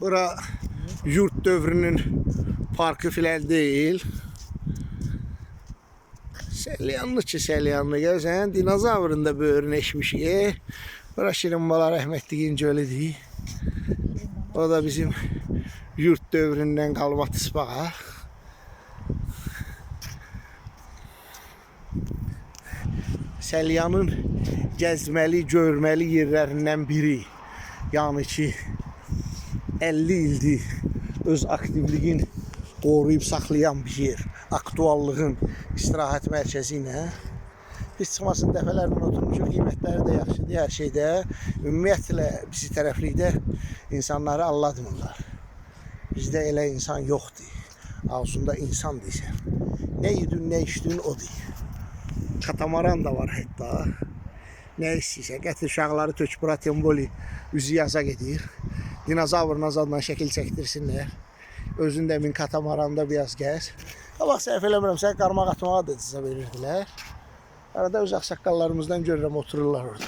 Bura yurt dövrünün parkı filan değil. Selyanlı ki Selyanlı gelsen dinozavrın da böğrünü eşmişik. Bura Şirinbala rəhmətliyin gölüdür. O da bizim yurt dövründən qalma tısbağa. Selyanın gəzməli, görməli yerlərindən biri. Yəni ki 50 ildir öz aktivliğini qoruyub saxlayan bir yer. Aktuallığın istirahət mərkəzi ilə. Biz çıxmasın dəfələrlə oturmuşuq, qiymətləri də yaxşıdır, hər şeydə. Ümumiyyətlə bizi tərəflikdə insanları aldatmırlar. Bizdə elə insan yoxdur. Ağzında insan deyirsən. Nə yedin, nə içdin o deyir. Katamaran da var hətta. Nə istəyirsən, gətir uşaqları tök bura temboli üzü yaza gedir. Dinozavr nazadla şəkil çəkdirsinlər. Özün də min katamaranda biraz gəz. Qabaq səhv eləmirəmsə qarmaq atmağa da sizə verirdilər. Arada öz ağsaqqallarımızdan görürəm otururlar orada.